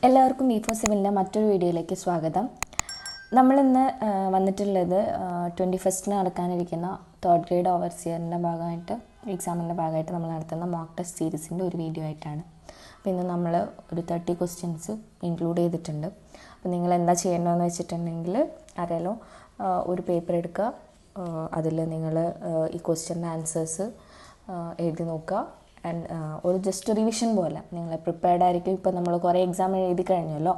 എല്ലാവർക്കും E47ന്റെ മറ്റൊരു വീഡിയോയിലേക്ക് സ്വാഗതം. നമ്മളിന്ന് വന്നിട്ടുള്ളത് 21st നടക്കാനിരിക്കുന്ന തേർഡ് ഗ്രേഡ് ഓവർസിയറിൻ്റെ ഭാഗമായിട്ട് എക്സാമിൻ്റെ ഭാഗമായിട്ട് നമ്മൾ നടത്തുന്ന മോക്ക് ടെസ്റ്റ് സീരീസിൻ്റെ ഒരു വീഡിയോ ആയിട്ടാണ്. അപ്പോൾ ഇന്ന് നമ്മൾ ഒരു 30 ക്വസ്റ്റ്യൻസ് ഇൻക്ലൂഡ് ചെയ്തിട്ടുണ്ട്. അപ്പോൾ നിങ്ങൾ എന്താ ചെയ്യേണ്ടതെന്ന് വെച്ചിട്ടുണ്ടെങ്കിൽ അറിയാലോ, ഒരു പേപ്പർ എടുക്കുക, അതിൽ നിങ്ങൾ ഈ ക്വസ്റ്റ്യൻ്റെ ആൻസേഴ്സ് എഴുതി നോക്കുക. ആൻഡ് ഒരു ജസ്റ്റ് റിവിഷൻ പോലെ നിങ്ങൾ പ്രിപ്പയർഡ് ആയിരിക്കും. ഇപ്പോൾ നമ്മൾ കുറേ എക്സാം എഴുതി കഴിഞ്ഞല്ലോ,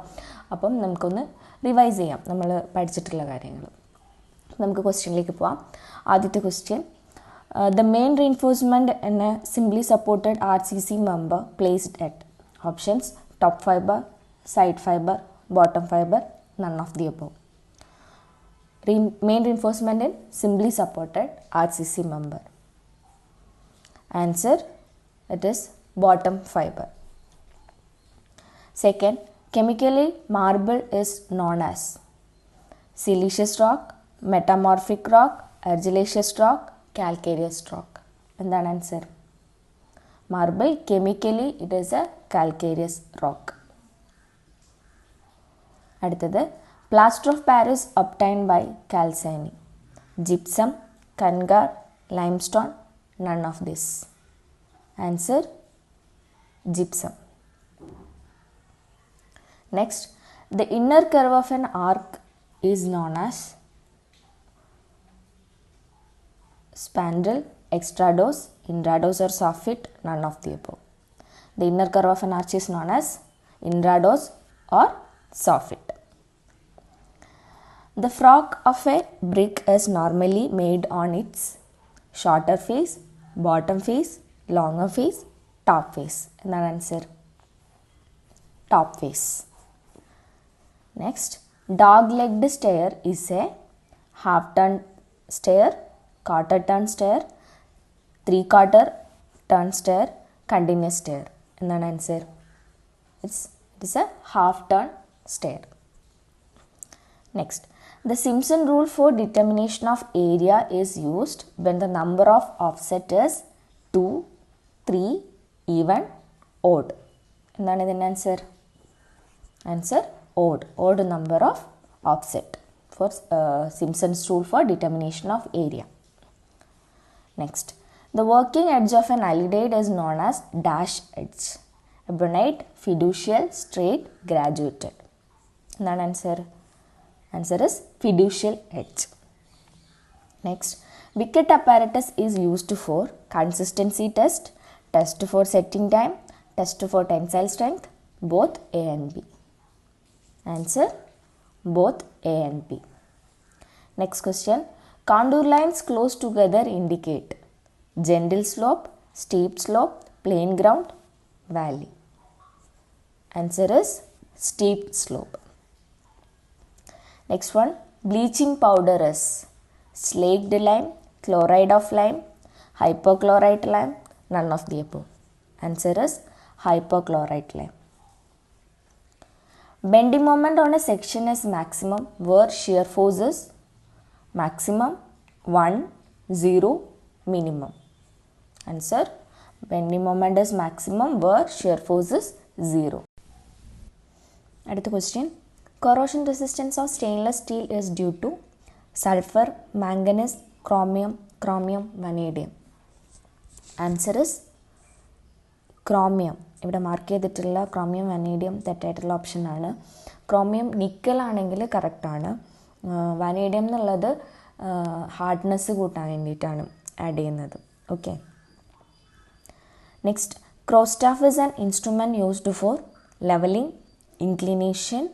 അപ്പം നമുക്കൊന്ന് റിവൈസ് ചെയ്യാം നമ്മൾ പഠിച്ചിട്ടുള്ള കാര്യങ്ങൾ. നമുക്ക് ക്വസ്റ്റ്യനിലേക്ക് പോവാം. ആദ്യത്തെ ക്വസ്റ്റ്യൻ, ദ മെയിൻ റീഇൻഫോഴ്സ്മെൻറ്റ് എന്ന simply supported RCC member placed at options top fibre, side fibre, bottom fibre, none of the above. Main reinforcement in simply supported RCC member. Answer, it is bottom fiber. Second, chemically marble is known as siliceous rock, metamorphic rock, argillaceous rock, calcareous rock. And the answer, marble chemically it is a calcareous rock. അടുത്തത്, plaster of Paris obtained by calcining, gypsum, congar, limestone, none of this. Answer, gypsum. Next, the inner curve of an arc is known as spandrel, extrados, intrados or soffit, none of the above. The inner curve of an arch is known as intrados or soffit. The fork of a brick is normally made on its shorter face, bottom face, longer face, top face. And the answer, top face. Next, dog-legged stair is a half-turn stair, quarter-turn stair, three-quarter turn stair, continuous stair. And the answer, it is a half-turn stair. Next, the Simpson rule for determination of area is used when the number of offset is 2, 3, even, odd. എന്താണ് ഇതിൻ്റെ answer? Answer odd. Odd number of offset for Simpson's rule for determination of area. Next, the working edge of an Lsgd is known as dash edge, ebonite, fiducial, straight, graduated. എന്താണ് answer? Answer is fiducial edge. Next, Bicket apparatus is used for consistency test, test for setting time, test for tensile strength, both A and B. Answer, both A and B. Next question, contour lines close together indicate gentle slope, steep slope, plain ground, valley. Answer is steep slope. Next one, bleaching powder is slaked lime, chloride of lime, hypochlorite lime, none of the above. Answer is hypochlorite lime. Bending moment on a section is maximum where shear force is maximum, 1, 0, minimum. Answer, bending moment is maximum where shear force is 0. അടുത്ത question, corrosion resistance of stainless steel is due to sulfur, manganese, chromium, vanadium. Answer is chromium. ഇവിടെ mark ചെയ്തിട്ടുള്ള chromium, vanadium തെറ്റായിട്ടുള്ള ഓപ്ഷനാണ്. Chromium nickel ആണെങ്കിൽ കറക്റ്റാണ്. Vanadium എന്നുള്ളത് hardness കൂട്ടാൻ വേണ്ടിയിട്ടാണ് ആഡ് ചെയ്യുന്നത്. Okay. Next, cross staff is an instrument used for levelling, inclination,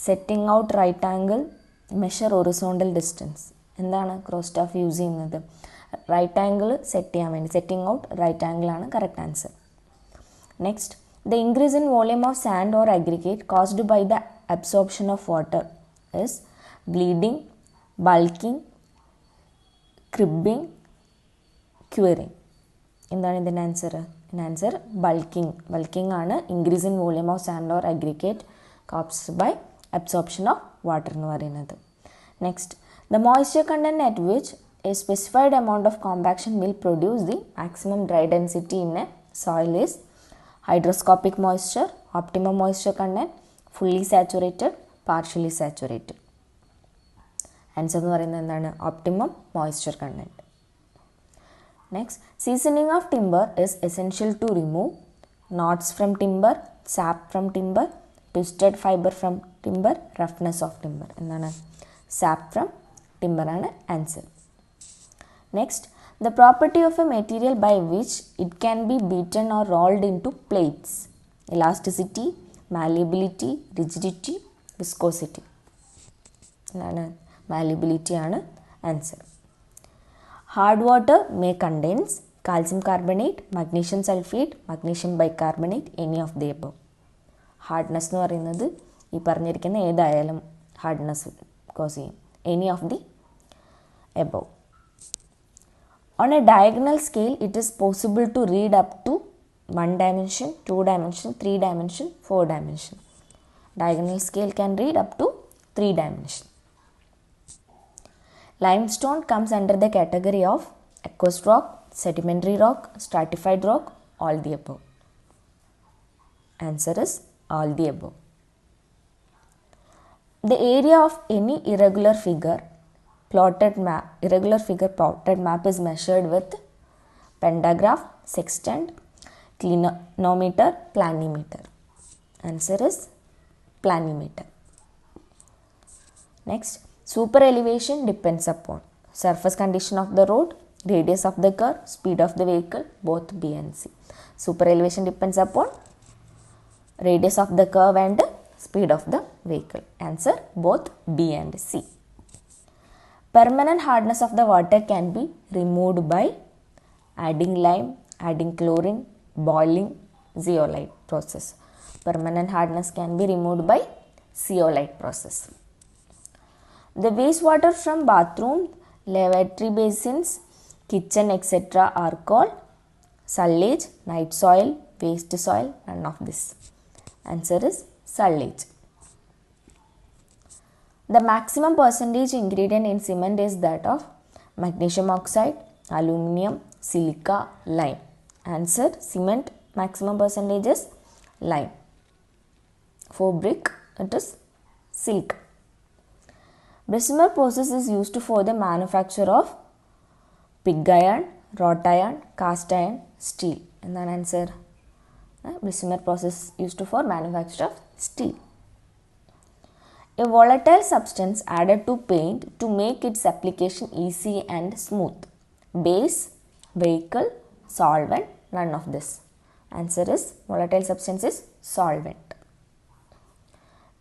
setting out right angle, measure horizontal distance. എന്താണ് ക്രോസ്റ്റാഫ് യൂസ് ചെയ്യുന്നത്? റൈറ്റ് ആംഗിൾ സെറ്റ് ചെയ്യാൻ വേണ്ടി. സെറ്റിംഗ് ഔട്ട് റൈറ്റ് ആംഗിൾ ആണ് correct answer. Next, the increase in volume of sand or aggregate caused by the absorption of water is bleeding, bulking, cribbing, curing. എന്താണ് ഇതിൻ്റെ answer? ഇതിൻ്റെ answer bulking. Bulking ആണ് increase in volume of sand or aggregate caused by absorption of water എന്ന് പറയുന്നത്. Next, the moisture content at which a specified amount of compaction will produce the maximum dry density in a soil is Hygroscopic moisture, optimum moisture content, fully saturated, partially saturated. Answer എന്ന് പറയുന്നത് എന്താണ്? Optimum moisture content. Next, seasoning of timber is essential to remove knots from timber, sap from timber, twisted fiber from timber, roughness of timber. എന്താണ്? Sap from timber ആണ് answer. Next, the property of a material by which it can be beaten or rolled into plates. Elasticity, malleability, rigidity, viscosity. എന്താണ്? Malleability ആണ് answer. Hard water may contains calcium carbonate, magnesium sulfate, magnesium bicarbonate, any of the above. Hardness എന്ന് പറയുന്നത് ഈ പറഞ്ഞിരിക്കുന്ന ഏതായാലും hardness cos ചെയ്യും. Any of the above. On a diagonal scale, it is possible to read up to 1 dimension, 2 dimension, 3 dimension, 4 dimension. Diagonal scale can read up to 3 dimension. Limestone comes under the category of aqueous rock, sedimentary rock, stratified rock, all the above. Answer is all the above. The area of any irregular figure plotted map is measured with pentagraph, sextant, clinometer, planimeter. Answer is planimeter. Next, super elevation depends upon surface condition of the road, radius of the curve, speed of the vehicle, both B and C. Super elevation depends upon radius of the curve and speed of the vehicle. Answer both B and C. Permanent hardness of the water can be removed by adding lime, adding chlorine, boiling, zeolite process. Permanent hardness can be removed by zeolite process. The wastewater from bathroom, lavatory basins, kitchen etc. are called sullage, night soil, waste soil, none of this. Answer is sullage. The maximum percentage ingredient in cement is that of magnesium oxide, aluminum, silica, lime. Answer, cement maximum percentage is lime. For brick, it is silica. Bessemer process is used for the manufacture of pig iron, wrought iron, cast iron, steel. And then answer, Bessemer process used for manufacture of steel. A volatile substance added to paint to make its application easy and smooth. Base, vehicle, solvent, none of this. Answer is volatile substance is solvent.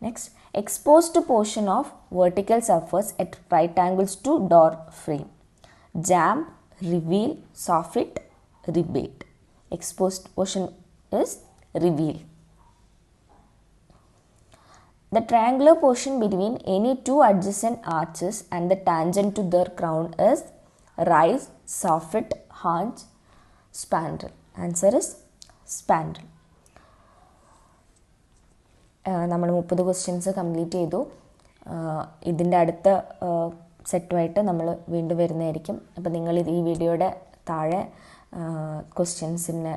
Next, exposed portion of vertical surface at right angles to door frame. Jamb, reveal, soffit, rebate. Exposed portion is reveal. The triangular portion between any two adjacent arches and the tangent to their crown is rise, soffit, haunch, spandrel. Answer is spandrel. നമ്മൾ 30 questions complete ചെയ്തു. ഇതിൻ്റെ അടുത്ത സെറ്റുമായിട്ട് നമ്മൾ വീണ്ടും വരുന്നതായിരിക്കും. അപ്പോൾ നിങ്ങൾ ഈ വീഡിയോയുടെ താഴെ ക്വസ്റ്റ്യൻസിന്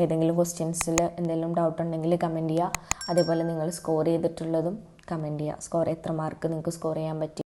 ഏതെങ്കിലും ക്വസ്റ്റ്യൻസിൽ എന്തെങ്കിലും ഡൗട്ട് ഉണ്ടെങ്കിൽ കമൻറ്റ് ചെയ്യുക. അതേപോലെ നിങ്ങൾ സ്കോർ ചെയ്തിട്ടുള്ളതും കമൻറ്റ് ചെയ്യുക. എത്ര മാർക്ക് നിങ്ങൾക്ക് സ്കോർ ചെയ്യാൻ പറ്റി